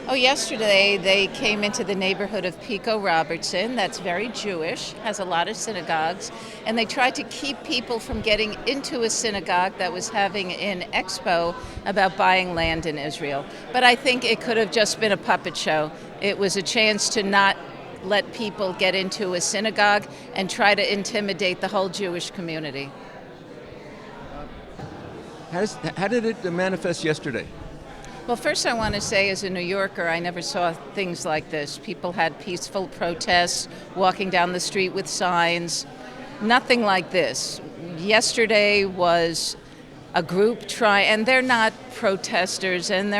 Oh, yesterday they came into the neighborhood of Pico Robertson. That's very Jewish, has a lot of synagogues, and they tried to keep people from getting into a synagogue that was having an expo about buying land in Israel. But I think it could have just been a puppet show. It was a chance to not let people get into a synagogue and try to intimidate the whole Jewish community. How did it manifest yesterday? Well, first I want to say, as a New Yorker, I never saw things like this. People had peaceful protests, walking down the street with signs. Nothing like this. Yesterday was a group and they're not protesters, and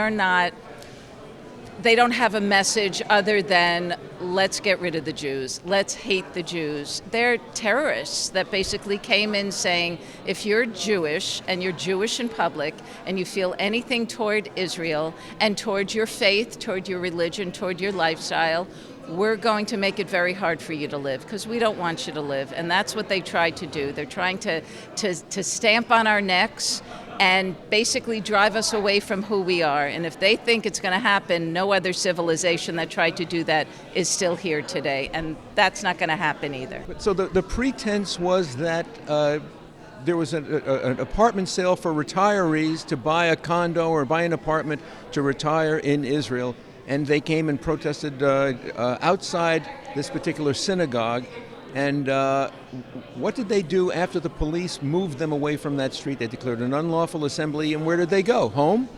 they don't have a message other than let's get rid of the Jews, let's hate the Jews. They're terrorists that basically came in saying, if you're Jewish and you're Jewish in public and you feel anything toward Israel and toward your faith, toward your religion, toward your lifestyle, we're going to make it very hard for you to live because we don't want you to live. And that's what they tried to do. They're trying to stamp on our necks and basically drive us away from who we are. And if they think it's going to happen, no other civilization that tried to do that is still here today. And that's not going to happen either. So the pretense was that there was an apartment sale for retirees to buy a condo or buy an apartment to retire in Israel. And they came and protested outside this particular synagogue. And what did they do after the police moved them away from that street? They declared an unlawful assembly, and where did they go? Home?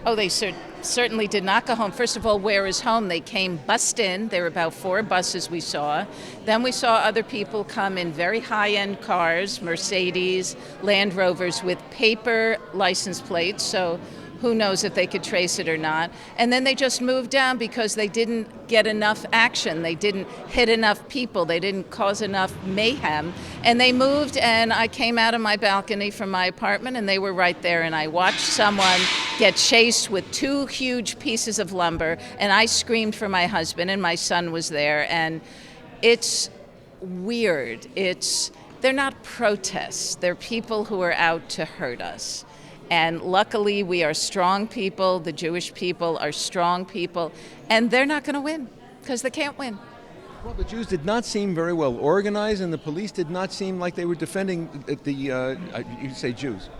Oh, they certainly did not go home. First of all, where is home? They came bussed in. There were about 4 buses we saw. Then we saw other people come in very high-end cars, Mercedes, Land Rovers, with paper license plates, so who knows if they could trace it or not. And then they just moved down because they didn't get enough action. They didn't hit enough people. They didn't cause enough mayhem. And they moved, and I came out of my balcony from my apartment, and they were right there. And I watched someone get chased with 2 huge pieces of lumber, and I screamed for my husband, and my son was there. And it's weird. They're not protests. They're people who are out to hurt us. And luckily, we are strong people. The Jewish people are strong people. And they're not going to win because they can't win. Well, the Jews did not seem very well organized, and the police did not seem like they were defending you say Jews.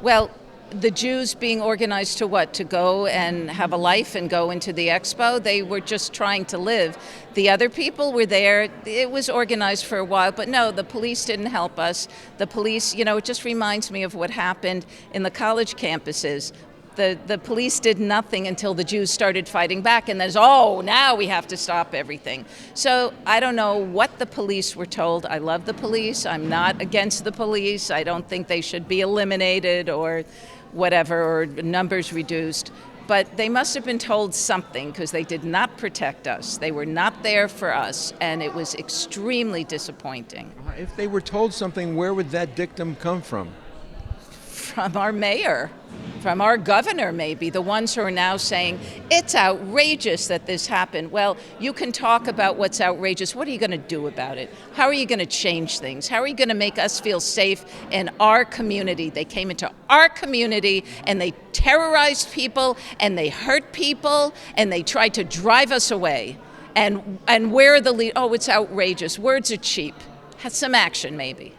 Well, the Jews being organized to what? To go and have a life and go into the expo? They were just trying to live. The other people were there. It was organized for a while, but no, the police didn't help us. The police, it just reminds me of what happened in the college campuses. The police did nothing until the Jews started fighting back, and there's, now we have to stop everything. So I don't know what the police were told. I love the police. I'm not against the police. I don't think they should be eliminated or whatever, or numbers reduced. But they must have been told something because they did not protect us. They were not there for us, and it was extremely disappointing. If they were told something, where would that dictum come from? From our mayor, from our governor, maybe, the ones who are now saying, it's outrageous that this happened. Well, you can talk about what's outrageous. What are you going to do about it? How are you going to change things? How are you going to make us feel safe in our community? They came into our community and they terrorized people and they hurt people and they tried to drive us away. And where are the leaders? Oh, it's outrageous. Words are cheap. Have some action, maybe.